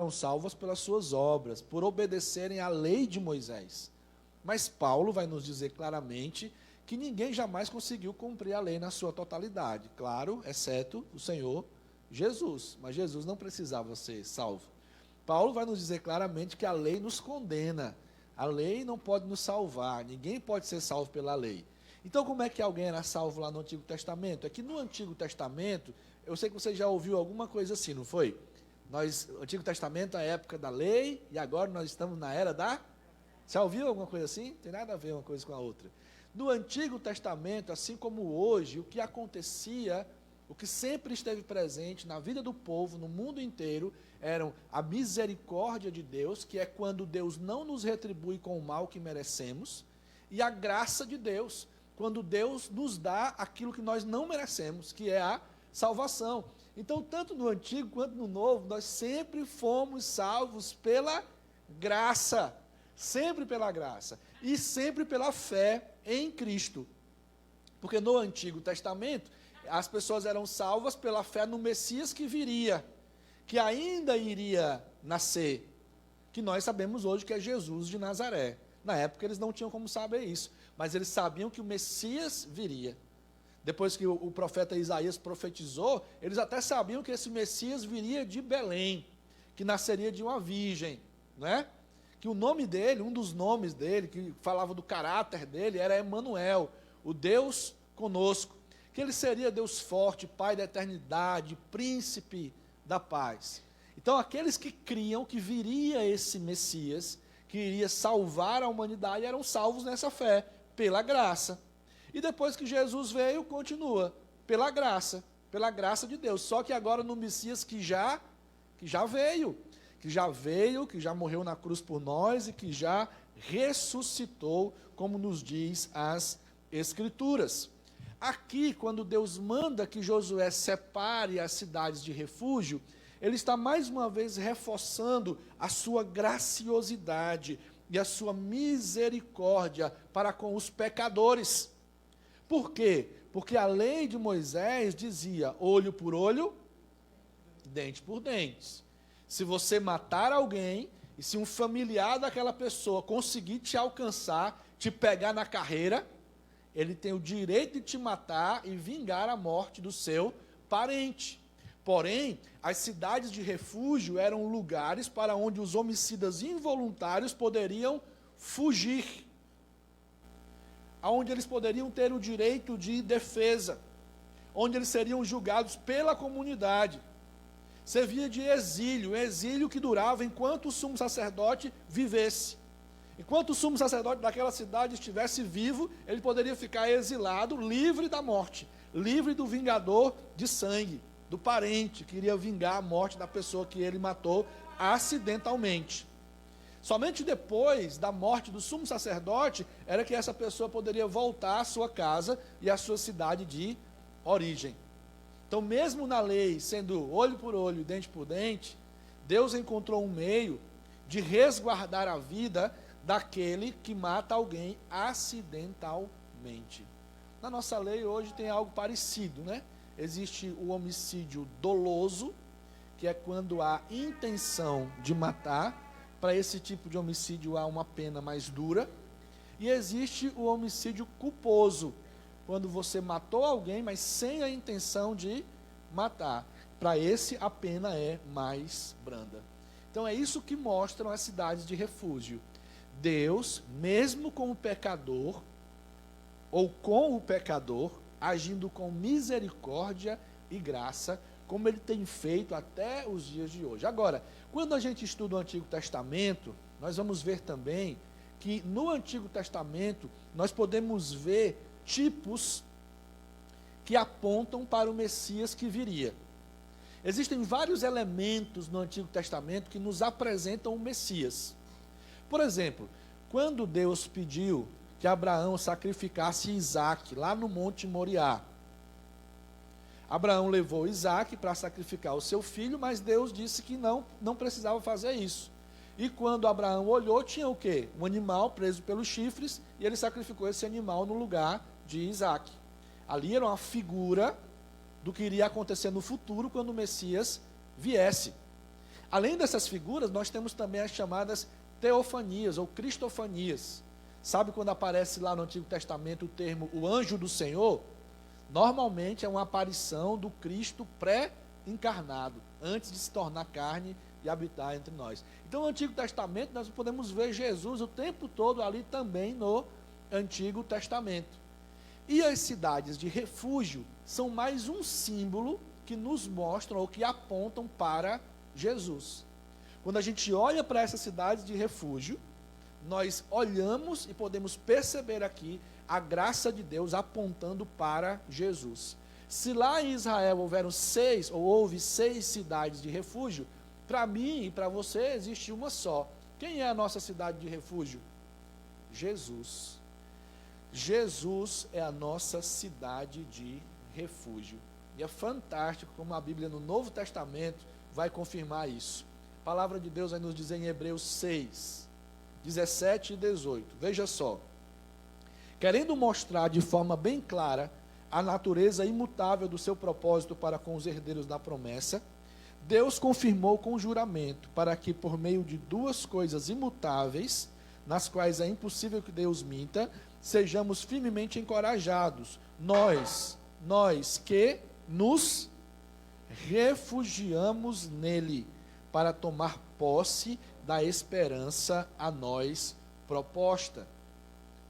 foram salvos pelas suas obras, por obedecerem à lei de Moisés. Mas Paulo vai nos dizer claramente que ninguém jamais conseguiu cumprir a lei na sua totalidade. Claro, exceto o Senhor Jesus. Mas Jesus não precisava ser salvo. Paulo vai nos dizer claramente que a lei nos condena. A lei não pode nos salvar. Ninguém pode ser salvo pela lei. Então, como é que alguém era salvo lá no Antigo Testamento? É que no Antigo Testamento, eu sei que você já ouviu alguma coisa assim, não foi? O Antigo Testamento é a época da lei, e agora nós estamos na era da... Já ouviu alguma coisa assim? Tem nada a ver uma coisa com a outra. No Antigo Testamento, assim como hoje, o que acontecia, o que sempre esteve presente na vida do povo, no mundo inteiro, eram a misericórdia de Deus, que é quando Deus não nos retribui com o mal que merecemos, e a graça de Deus, quando Deus nos dá aquilo que nós não merecemos, que é a salvação. Então, tanto no Antigo quanto no Novo, nós sempre fomos salvos pela graça, sempre pela graça, e sempre pela fé em Cristo. Porque no Antigo Testamento, as pessoas eram salvas pela fé no Messias que viria, que ainda iria nascer, que nós sabemos hoje que é Jesus de Nazaré. Na época eles não tinham como saber isso, mas eles sabiam que o Messias viria. Depois que o profeta Isaías profetizou, eles até sabiam que esse Messias viria de Belém, que nasceria de uma virgem, né? Que o nome dele, um dos nomes dele, que falava do caráter dele, era Emanuel, o Deus conosco. Que ele seria Deus forte, Pai da eternidade, Príncipe da paz. Então, aqueles que criam que viria esse Messias, que iria salvar a humanidade, eram salvos nessa fé, pela graça. E depois que Jesus veio, continua, pela graça de Deus. Só que agora no Messias que já veio, que já morreu na cruz por nós e que já ressuscitou, como nos diz as Escrituras. Aqui, quando Deus manda que Josué separe as cidades de refúgio, ele está mais uma vez reforçando a sua graciosidade e a sua misericórdia para com os pecadores. Por quê? Porque a lei de Moisés dizia olho por olho, dente por dente. Se você matar alguém, e se um familiar daquela pessoa conseguir te alcançar, te pegar na carreira, ele tem o direito de te matar e vingar a morte do seu parente. Porém, as cidades de refúgio eram lugares para onde os homicidas involuntários poderiam fugir, onde eles poderiam ter o direito de defesa, onde eles seriam julgados pela comunidade. Servia de exílio que durava enquanto o sumo sacerdote vivesse. Enquanto o sumo sacerdote daquela cidade estivesse vivo, ele poderia ficar exilado, livre da morte, livre do vingador de sangue, do parente que iria vingar a morte da pessoa que ele matou acidentalmente. Somente depois da morte do sumo sacerdote era que essa pessoa poderia voltar à sua casa e à sua cidade de origem. Então, mesmo na lei, sendo olho por olho, dente por dente, Deus encontrou um meio de resguardar a vida daquele que mata alguém acidentalmente. Na nossa lei hoje tem algo parecido, né? Existe o homicídio doloso, que é quando há intenção de matar. Para esse tipo de homicídio há uma pena mais dura. E existe o homicídio culposo, quando você matou alguém, mas sem a intenção de matar. Para esse, a pena é mais branda. Então é isso que mostram as cidades de refúgio. Deus, mesmo com o pecador, ou com o pecador, agindo com misericórdia e graça, como ele tem feito até os dias de hoje. Agora, quando a gente estuda o Antigo Testamento, nós vamos ver também que no Antigo Testamento nós podemos ver tipos que apontam para o Messias que viria. Existem vários elementos no Antigo Testamento que nos apresentam o Messias. Por exemplo, quando Deus pediu que Abraão sacrificasse Isaque lá no Monte Moriá, Abraão levou Isaque para sacrificar o seu filho, mas Deus disse que não precisava fazer isso. E quando Abraão olhou, tinha o quê? Um animal preso pelos chifres, e ele sacrificou esse animal no lugar de Isaque. Ali era uma figura do que iria acontecer no futuro, quando o Messias viesse. Além dessas figuras, nós temos também as chamadas teofanias ou cristofanias. Sabe quando aparece lá no Antigo Testamento o termo o anjo do Senhor? Normalmente é uma aparição do Cristo pré-encarnado, antes de se tornar carne e habitar entre nós. Então, no Antigo Testamento, nós podemos ver Jesus o tempo todo ali também no Antigo Testamento. E as cidades de refúgio são mais um símbolo que nos mostram ou que apontam para Jesus. Quando a gente olha para essas cidades de refúgio, nós olhamos e podemos perceber aqui a graça de Deus apontando para Jesus. Se lá em Israel houve 6 cidades de refúgio, para mim e para você existe uma só. Quem é a nossa cidade de refúgio? Jesus. Jesus é a nossa cidade de refúgio. E é fantástico como a Bíblia no Novo Testamento vai confirmar isso. A palavra de Deus vai nos dizer em Hebreus 6, 17 e 18. Veja só. Querendo mostrar de forma bem clara a natureza imutável do seu propósito para com os herdeiros da promessa, Deus confirmou com juramento para que, por meio de 2 coisas imutáveis, nas quais é impossível que Deus minta, sejamos firmemente encorajados, nós que nos refugiamos nele, para tomar posse da esperança a nós proposta.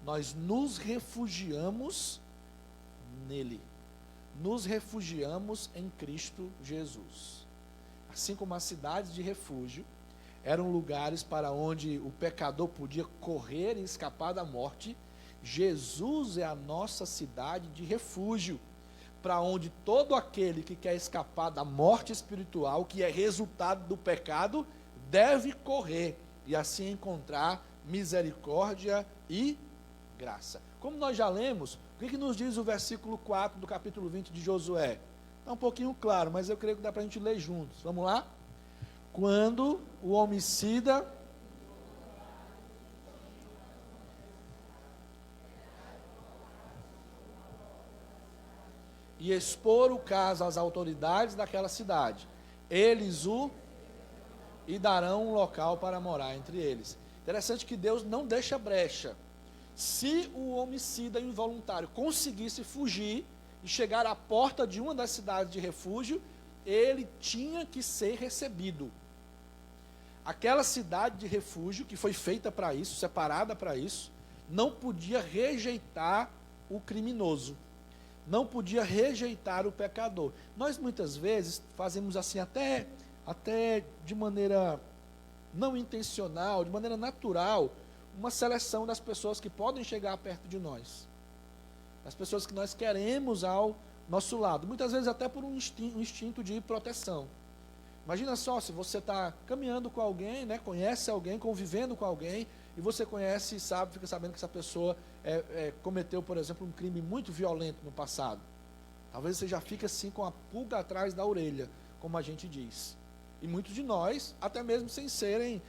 Nós nos refugiamos nele, nos refugiamos em Cristo Jesus. Assim como as cidades de refúgio eram lugares para onde o pecador podia correr e escapar da morte, Jesus é a nossa cidade de refúgio, para onde todo aquele que quer escapar da morte espiritual, que é resultado do pecado, deve correr e assim encontrar misericórdia e graça. Como nós já lemos, o que nos diz o versículo 4 do capítulo 20 de Josué? Está um pouquinho claro, mas eu creio que dá para a gente ler juntos. Vamos lá? Quando o homicida e expor o caso às autoridades daquela cidade, eles e darão um local para morar entre eles. Interessante que Deus não deixa brecha. Se o homicida involuntário conseguisse fugir e chegar à porta de uma das cidades de refúgio, ele tinha que ser recebido. Aquela cidade de refúgio, que foi feita para isso, separada para isso, não podia rejeitar o criminoso, não podia rejeitar o pecador. Nós muitas vezes fazemos assim, até de maneira não intencional, de maneira natural, uma seleção das pessoas que podem chegar perto de nós, as pessoas que nós queremos ao nosso lado, muitas vezes até por um instinto de proteção. Imagina só, se você está caminhando com alguém, né, conhece alguém, convivendo com alguém, e você conhece e sabe, fica sabendo que essa pessoa cometeu, por exemplo, um crime muito violento no passado. Talvez você já fique assim com a pulga atrás da orelha, como a gente diz. E muitos de nós, até mesmo sem serem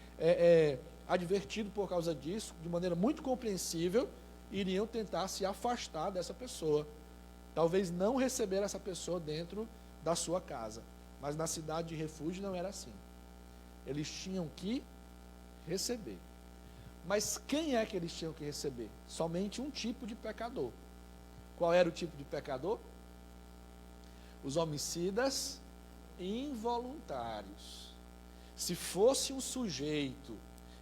advertidos por causa disso, de maneira muito compreensível, iriam tentar se afastar dessa pessoa. Talvez não receber essa pessoa dentro da sua casa. Mas na cidade de refúgio não era assim. Eles tinham que receber. Mas quem é que eles tinham que receber? Somente um tipo de pecador. Qual era o tipo de pecador? Os homicidas involuntários. Se fosse um sujeito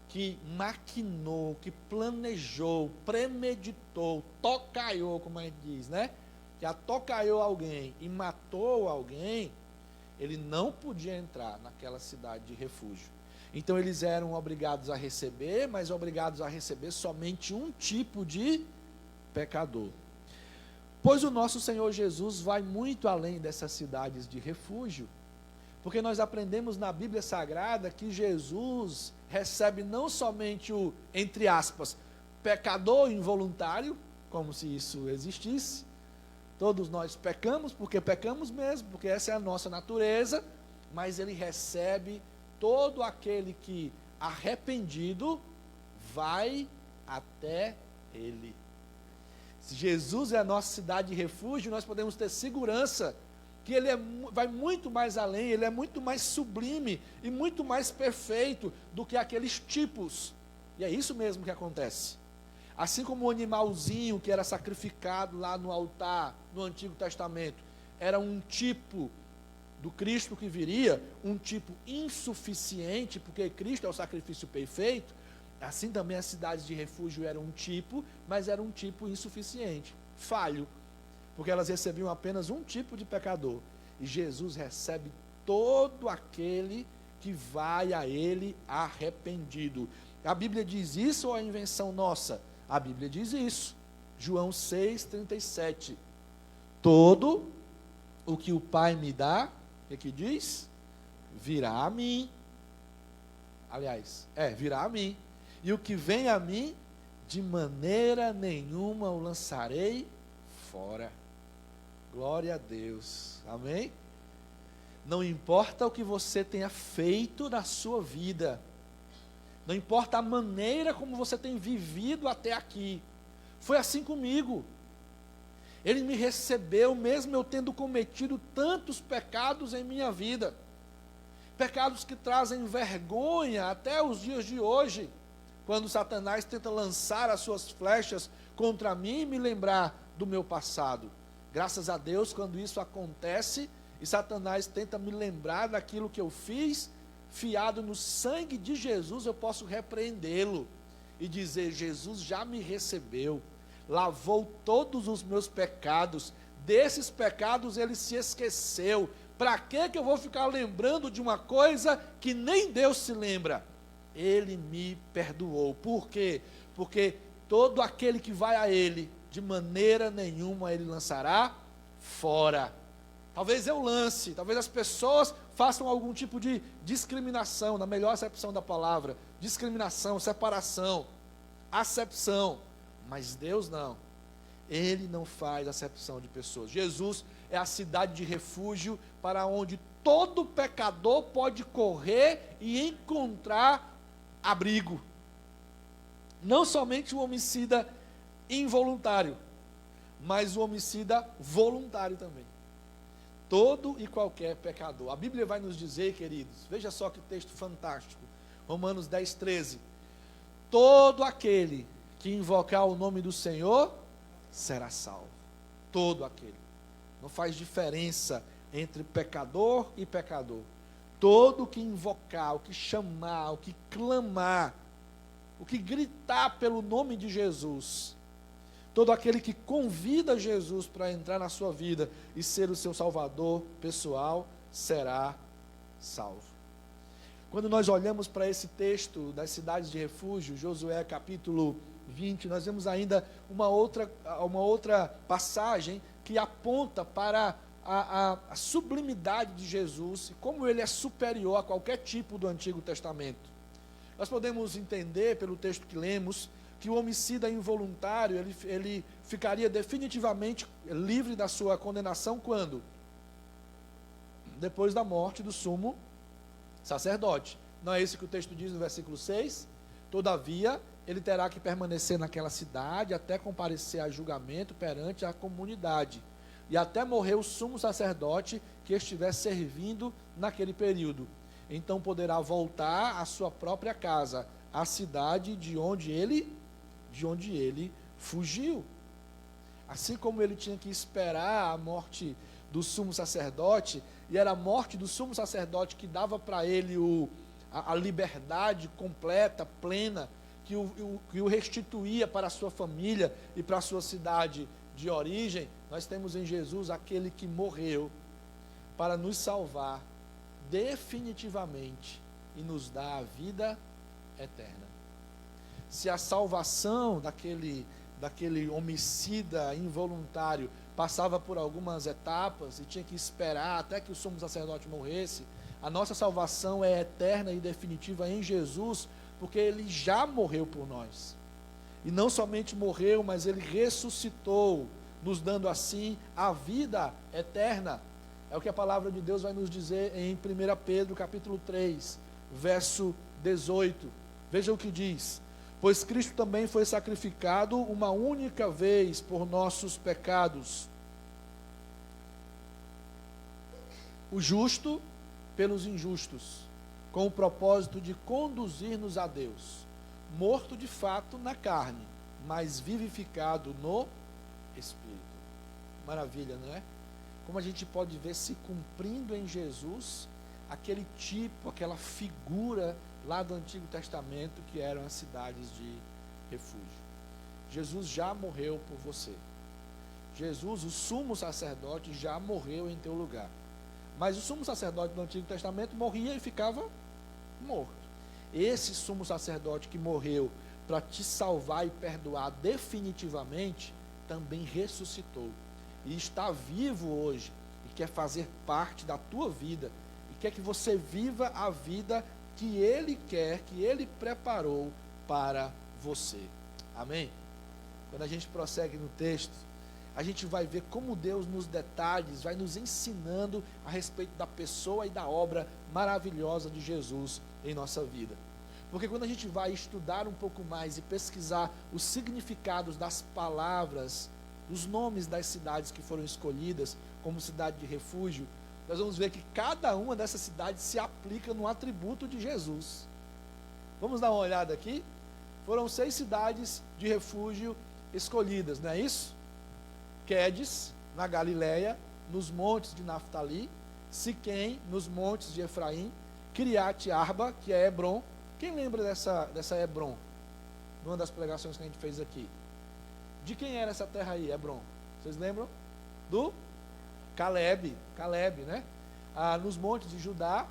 que maquinou, que planejou, premeditou, tocaiou, como a gente diz, né? Que atocaiou alguém e matou alguém, ele não podia entrar naquela cidade de refúgio. Então eles eram obrigados a receber, mas obrigados a receber somente um tipo de pecador. Pois o nosso Senhor Jesus vai muito além dessas cidades de refúgio, porque nós aprendemos na Bíblia Sagrada que Jesus recebe não somente o, entre aspas, pecador involuntário, como se isso existisse. Todos nós pecamos, porque pecamos mesmo, porque essa é a nossa natureza, mas ele recebe todo aquele que, arrependido, vai até ele. Se Jesus é a nossa cidade de refúgio, nós podemos ter segurança que ele vai muito mais além, ele é muito mais sublime e muito mais perfeito do que aqueles tipos. E é isso mesmo que acontece. Assim como o animalzinho que era sacrificado lá no altar, no Antigo Testamento, era um tipo do Cristo que viria, um tipo insuficiente, porque Cristo é o sacrifício perfeito, assim também as cidades de refúgio eram um tipo, mas era um tipo insuficiente, falho, porque elas recebiam apenas um tipo de pecador. E Jesus recebe todo aquele que vai a ele arrependido. A Bíblia diz isso ou é invenção nossa? A Bíblia diz isso. João 6,37. Todo o que o Pai me dá, o que diz? Virá a mim. Aliás, virá a mim. E o que vem a mim, de maneira nenhuma o lançarei fora. Glória a Deus. Amém? Não importa o que você tenha feito na sua vida, não importa a maneira como você tem vivido até aqui, foi assim comigo. Ele me recebeu, mesmo eu tendo cometido tantos pecados em minha vida, pecados que trazem vergonha até os dias de hoje, quando Satanás tenta lançar as suas flechas contra mim e me lembrar do meu passado. Graças a Deus, quando isso acontece e Satanás tenta me lembrar daquilo que eu fiz, fiado no sangue de Jesus, eu posso repreendê-lo e dizer: Jesus já me recebeu, lavou todos os meus pecados, desses pecados ele se esqueceu. Para que eu vou ficar lembrando de uma coisa que nem Deus se lembra? Ele me perdoou. Por quê? Porque todo aquele que vai a ele, de maneira nenhuma ele lançará fora. Talvez eu lance, talvez as pessoas façam algum tipo de discriminação, na melhor acepção da palavra, discriminação, separação, acepção, mas Deus não. Ele não faz acepção de pessoas. Jesus é a cidade de refúgio para onde todo pecador pode correr e encontrar abrigo. Não somente o homicida involuntário, mas o homicida voluntário também. Todo e qualquer pecador. A Bíblia vai nos dizer, queridos, veja só que texto fantástico, Romanos 10,13. Todo aquele que invocar o nome do Senhor será salvo. Todo aquele. Não faz diferença entre pecador e pecador. Todo que invocar, o que chamar, o que clamar, o que gritar pelo nome de Jesus, todo aquele que convida Jesus para entrar na sua vida e ser o seu salvador pessoal, será salvo. Quando nós olhamos para esse texto das cidades de refúgio, Josué capítulo 20, nós vemos ainda uma outra passagem que aponta para a sublimidade de Jesus e como ele é superior a qualquer tipo do Antigo Testamento. Nós podemos entender pelo texto que lemos que o homicida involuntário, ele ficaria definitivamente livre da sua condenação quando? Depois da morte do sumo sacerdote. Não é isso que o texto diz no versículo 6? Todavia, ele terá que permanecer naquela cidade até comparecer a julgamento perante a comunidade, e até morrer o sumo sacerdote que estiver servindo naquele período. Então poderá voltar à sua própria casa, à cidade de onde ele fugiu. Assim como ele tinha que esperar a morte do sumo sacerdote, e era a morte do sumo sacerdote que dava para ele a liberdade completa, plena, que o restituía para a sua família e para a sua cidade de origem, nós temos em Jesus aquele que morreu para nos salvar definitivamente e nos dar a vida eterna. Se a salvação daquele homicida involuntário passava por algumas etapas e tinha que esperar até que o sumo sacerdote morresse, a nossa salvação é eterna e definitiva em Jesus, porque ele já morreu por nós. E não somente morreu, mas ele ressuscitou, nos dando assim a vida eterna. É o que a palavra de Deus vai nos dizer em 1 Pedro capítulo 3, verso 18. Veja o que diz: pois Cristo também foi sacrificado uma única vez por nossos pecados, o justo pelos injustos, com o propósito de conduzir-nos a Deus, morto de fato na carne, mas vivificado no Espírito. Maravilha, não é? Como a gente pode ver se cumprindo em Jesus aquele tipo, aquela figura lá do Antigo Testamento que eram as cidades de refúgio. Jesus já morreu por você. Jesus, o sumo sacerdote, já morreu em teu lugar. Mas o sumo sacerdote do Antigo Testamento morria e ficava morto. Esse sumo sacerdote que morreu para te salvar e perdoar definitivamente, também ressuscitou. E está vivo hoje, e quer fazer parte da tua vida, e quer que você viva a vida que Ele quer, que Ele preparou para você. Amém? Quando a gente prossegue no texto, a gente vai ver como Deus, nos detalhes, vai nos ensinando a respeito da pessoa e da obra maravilhosa de Jesus em nossa vida. Porque quando a gente vai estudar um pouco mais e pesquisar os significados das palavras, dos nomes das cidades que foram escolhidas como cidade de refúgio, nós vamos ver que cada uma dessas cidades se aplica no atributo de Jesus. Vamos dar uma olhada aqui? Foram 6 cidades de refúgio escolhidas, não é isso? Quedes, na Galileia, nos montes de Naftali, Siquém, nos montes de Efraim, Criate Arba, que é Hebron. Quem lembra dessa Hebron? Numa das pregações que a gente fez aqui. De quem era essa terra aí, Hebron? Vocês lembram? Do Caleb, né? Nos montes de Judá,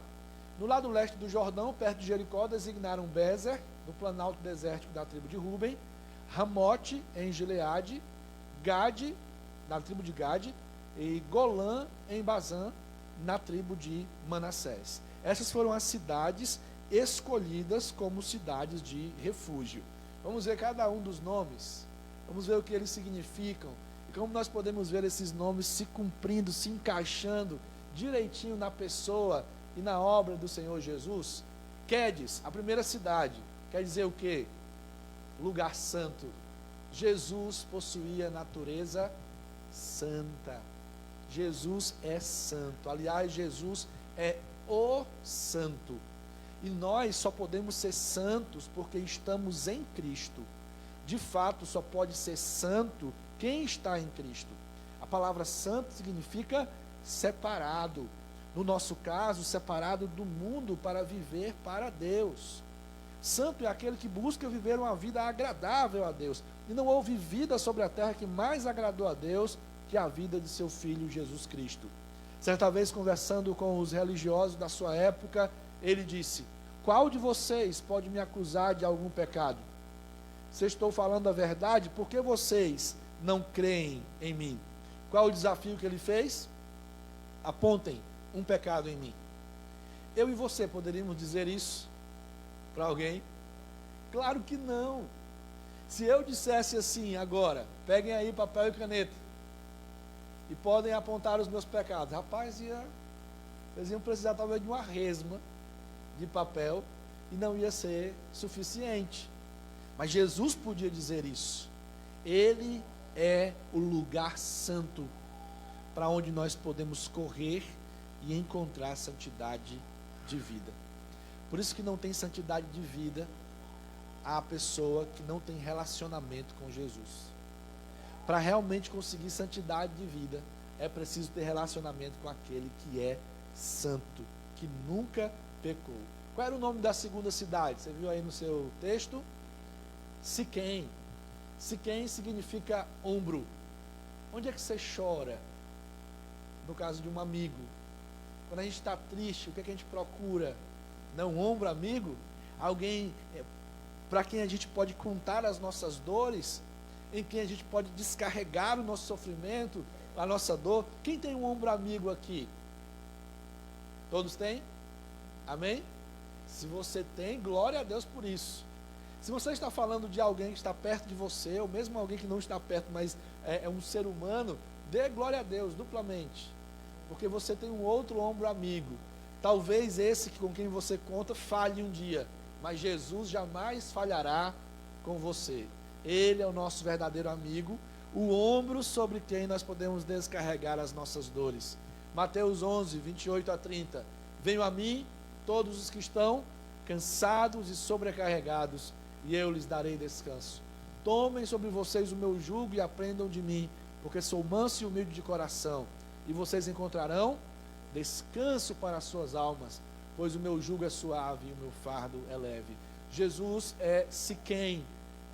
no lado leste do Jordão, perto de Jericó, designaram Bezer, no planalto desértico da tribo de Ruben, Ramote, em Gileade, Gade, na tribo de Gade, e Golã, em Bazã, na tribo de Manassés. Essas foram as cidades escolhidas como cidades de refúgio. Vamos ver cada um dos nomes, vamos ver o que eles significam, e como nós podemos ver esses nomes se cumprindo, se encaixando direitinho na pessoa e na obra do Senhor Jesus. Quedes, a primeira cidade, quer dizer o quê? Lugar santo. Jesus possuía natureza santa. Jesus é santo. Aliás, Jesus é o santo. E nós só podemos ser santos porque estamos em Cristo. De fato, só pode ser santo quem está em Cristo. A palavra santo significa separado. No nosso caso, separado do mundo para viver para Deus. Santo é aquele que busca viver uma vida agradável a Deus. E não houve vida sobre a terra que mais agradou a Deus que a vida de seu Filho Jesus Cristo. Certa vez, conversando com os religiosos da sua época, ele disse: qual de vocês pode me acusar de algum pecado? Se eu estou falando a verdade, por que vocês não creem em mim? Qual o desafio que ele fez? Apontem um pecado em mim. Eu e você poderíamos dizer isso para alguém? Claro que não. Se eu dissesse assim agora, peguem aí papel e caneta e podem apontar os meus pecados, rapaz, eles iam precisar talvez de uma resma de papel e não ia ser suficiente. Mas Jesus podia dizer isso. Ele é o lugar santo para onde nós podemos correr e encontrar santidade de vida. Por isso que não tem santidade de vida a pessoa que não tem relacionamento com Jesus. Para realmente conseguir santidade de vida, é preciso ter relacionamento com aquele que é santo, que nunca pecou. Qual era o nome da segunda cidade? Você viu aí no seu texto? Siquém. Siquém significa ombro. Onde é que você chora? No caso de um amigo. Quando a gente está triste, o que é que a gente procura? Não um ombro amigo? Alguém para quem a gente pode contar as nossas dores, em quem a gente pode descarregar o nosso sofrimento, a nossa dor. Quem tem um ombro amigo aqui? Todos têm? Amém? Se você tem, glória a Deus por isso. Se você está falando de alguém que está perto de você, ou mesmo alguém que não está perto, mas é um ser humano, dê glória a Deus duplamente, porque você tem um outro ombro amigo. Talvez esse com quem você conta falhe um dia, mas Jesus jamais falhará com você. Ele é o nosso verdadeiro amigo, o ombro sobre quem nós podemos descarregar as nossas dores. Mateus 11, 28 a 30. Venham a mim todos os que estão cansados e sobrecarregados, e eu lhes darei descanso. Tomem sobre vocês o meu jugo e aprendam de mim, porque sou manso e humilde de coração, e vocês encontrarão descanso para as suas almas, pois o meu jugo é suave e o meu fardo é leve. Jesus é Siquém,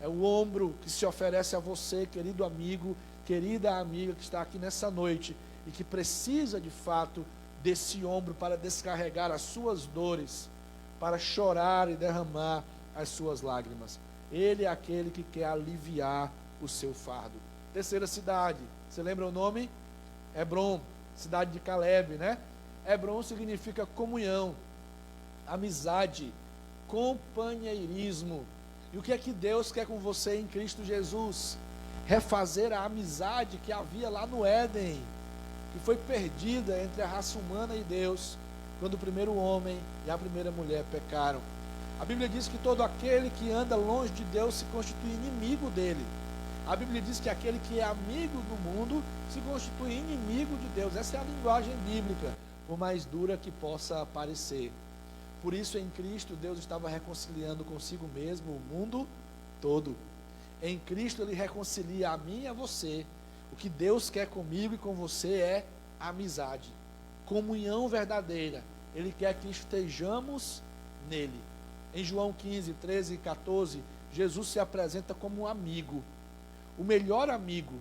é o ombro que se oferece a você, querido amigo, querida amiga que está aqui nessa noite e que precisa de fato desse ombro para descarregar as suas dores, para chorar e derramar as suas lágrimas. Ele é aquele que quer aliviar o seu fardo. Terceira cidade, você lembra o nome? Hebrom, cidade de Caleb, né? Hebrom significa comunhão, amizade, companheirismo. E o que é que Deus quer com você em Cristo Jesus? Refazer a amizade que havia lá no Éden, que foi perdida entre a raça humana e Deus, quando o primeiro homem e a primeira mulher pecaram. A Bíblia diz que todo aquele que anda longe de Deus se constitui inimigo dele. A Bíblia diz que aquele que é amigo do mundo se constitui inimigo de Deus. Essa é a linguagem bíblica, por mais dura que possa parecer. Por isso, em Cristo, Deus estava reconciliando consigo mesmo o mundo todo. Em Cristo, Ele reconcilia a mim e a você. O que Deus quer comigo e com você é amizade, comunhão verdadeira. Ele quer que estejamos nele. Em João 15, 13 e 14, Jesus se apresenta como um amigo. O melhor amigo,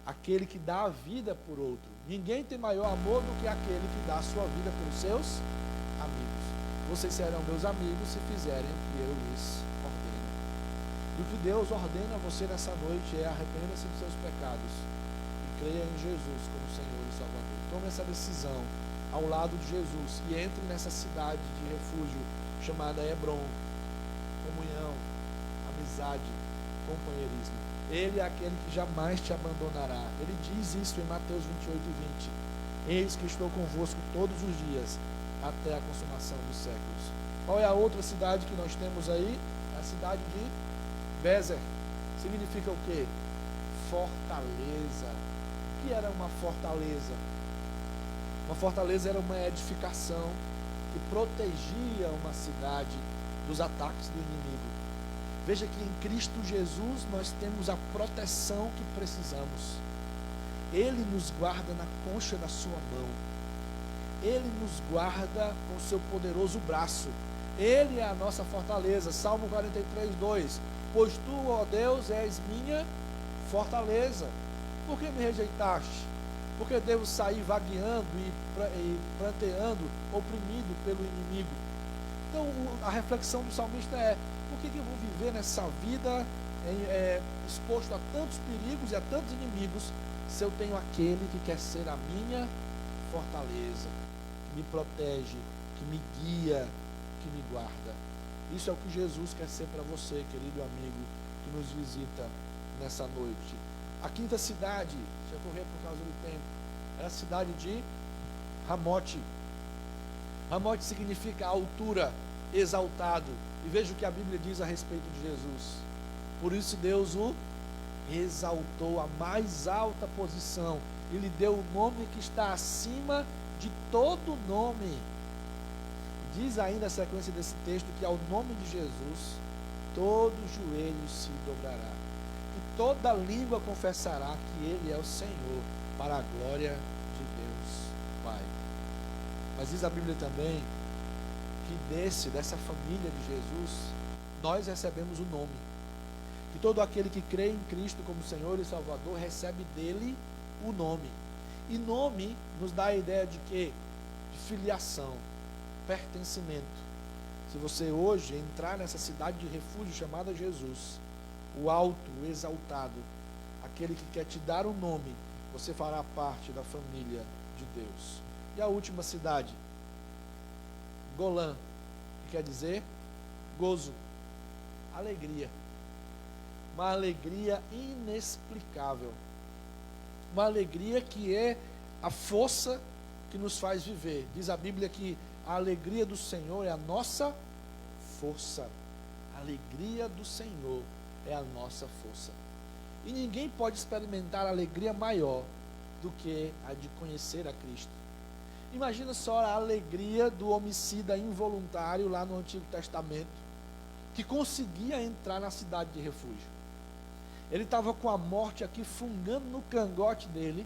aquele que dá a vida por outro. Ninguém tem maior amor do que aquele que dá a sua vida pelos seus amigos. Vocês serão meus amigos se fizerem o que eu lhes ordeno. E o que Deus ordena a você nessa noite é: arrependa-se dos seus pecados e creia em Jesus como Senhor e Salvador. Tome essa decisão ao lado de Jesus e entre nessa cidade de refúgio chamada Hebrom. Comunhão, amizade, companheirismo. Ele é aquele que jamais te abandonará. Ele diz isso em Mateus 28, 20. Eis que estou convosco todos os dias, até a consumação dos séculos. Qual é a outra cidade que nós temos aí? A cidade de Bézer. Significa o quê? Fortaleza. O que era uma fortaleza? Uma fortaleza era uma edificação que protegia uma cidade dos ataques do inimigo. Veja que em Cristo Jesus nós temos a proteção que precisamos. Ele nos guarda na concha da sua mão. Ele nos guarda com o seu poderoso braço. Ele é a nossa fortaleza. Salmo 43, 2. Pois tu, ó Deus, és minha fortaleza. Por que me rejeitaste? Porque devo sair vagueando e pranteando, oprimido pelo inimigo. Então a reflexão do salmista é: por que eu vou viver nessa vida exposto a tantos perigos e a tantos inimigos, se eu tenho aquele que quer ser a minha fortaleza, que me protege, que me guia, que me guarda? Isso é o que Jesus quer ser para você, querido amigo, que nos visita nessa noite. A quinta cidade, deixa eu correr por causa do tempo, é a cidade de Ramote. Ramote significa altura, exaltado. E veja o que a Bíblia diz a respeito de Jesus. Por isso Deus o exaltou à mais alta posição e lhe deu o nome que está acima de todo nome. Diz ainda a sequência desse texto que ao nome de Jesus todo joelho se dobrará e toda língua confessará que Ele é o Senhor, para a glória de Deus Pai. Mas diz a Bíblia também que dessa família de Jesus, nós recebemos o nome. Que todo aquele que crê em Cristo como Senhor e Salvador recebe dele o nome. E nome nos dá a ideia de quê? De filiação, pertencimento. Se você hoje entrar nessa cidade de refúgio chamada Jesus, o alto, o exaltado, aquele que quer te dar o nome, você fará parte da família de Deus. E a última cidade, Golã, que quer dizer gozo, alegria. Uma alegria inexplicável. Uma alegria que é a força que nos faz viver. Diz a Bíblia que a alegria do Senhor é a nossa força. A alegria do Senhor é a nossa força. E ninguém pode experimentar alegria maior do que a de conhecer a Cristo. Imagina só a alegria do homicida involuntário lá no Antigo Testamento, que conseguia entrar na cidade de refúgio. Ele estava com a morte aqui fungando no cangote dele,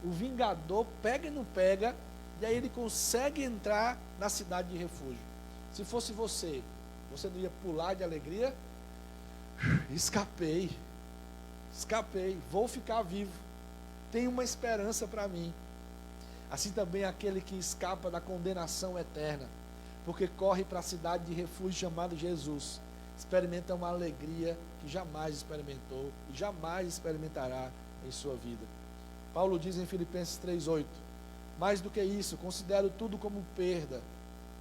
o vingador pega e não pega, e aí ele consegue entrar na cidade de refúgio. Se fosse você, você não ia pular de alegria? Escapei, vou ficar vivo, tem uma esperança para mim. Assim também aquele que escapa da condenação eterna, porque corre para a cidade de refúgio chamada Jesus, experimenta uma alegria que jamais experimentou e jamais experimentará em sua vida. Paulo diz em Filipenses 3,8: mais do que isso, considero tudo como perda,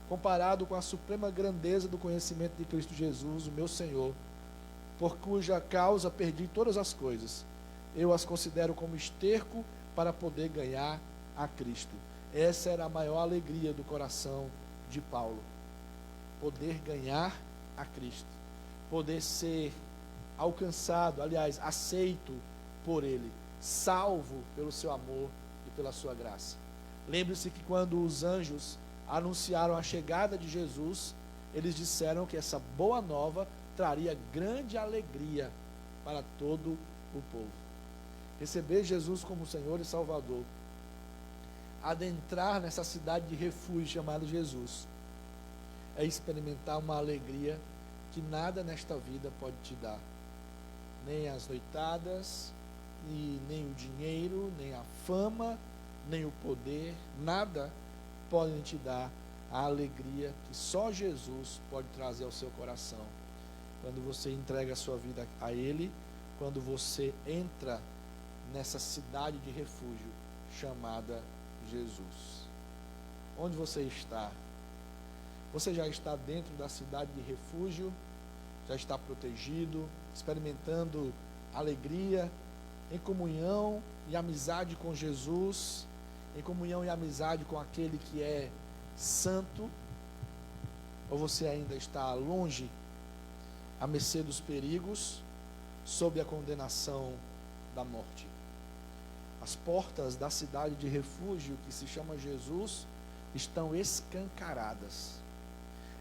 comparado com a suprema grandeza do conhecimento de Cristo Jesus, o meu Senhor, por cuja causa perdi todas as coisas. Eu as considero como esterco para poder ganhar a Cristo. Essa era a maior alegria do coração de Paulo. Poder ganhar a Cristo. Poder ser alcançado, aliás, aceito por Ele. Salvo pelo seu amor e pela sua graça. Lembre-se que quando os anjos anunciaram a chegada de Jesus, eles disseram que essa boa nova traria grande alegria para todo o povo. Receber Jesus como Senhor e Salvador, adentrar nessa cidade de refúgio chamada Jesus, é experimentar uma alegria que nada nesta vida pode te dar. Nem as noitadas, e nem o dinheiro, nem a fama, nem o poder, nada podem te dar a alegria que só Jesus pode trazer ao seu coração. Quando você entrega a sua vida a Ele, quando você entra nessa cidade de refúgio chamada Jesus. Onde você está? Você já está dentro da cidade de refúgio? Já está protegido, experimentando alegria, em comunhão e amizade com Jesus, em comunhão e amizade com aquele que é santo? Ou você ainda está longe, à mercê dos perigos, sob a condenação da morte? As portas da cidade de refúgio, que se chama Jesus, estão escancaradas.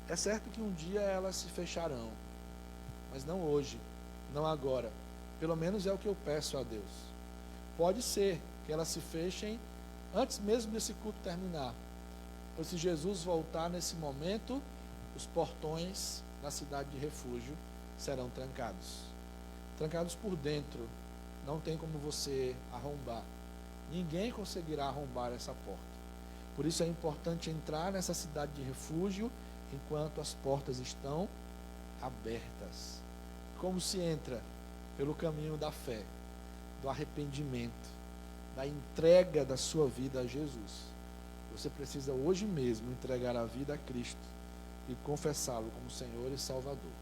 É certo que um dia elas se fecharão, mas não hoje, não agora. Pelo menos é o que eu peço a Deus. Pode ser que elas se fechem antes mesmo desse culto terminar. Pois se Jesus voltar nesse momento, os portões da cidade de refúgio serão trancados. Trancados por dentro. Não tem como você arrombar. Ninguém conseguirá arrombar essa porta. Por isso é importante entrar nessa cidade de refúgio enquanto as portas estão abertas. Como se entra? Pelo caminho da fé, do arrependimento, da entrega da sua vida a Jesus. Você precisa hoje mesmo entregar a vida a Cristo e confessá-lo como Senhor e Salvador.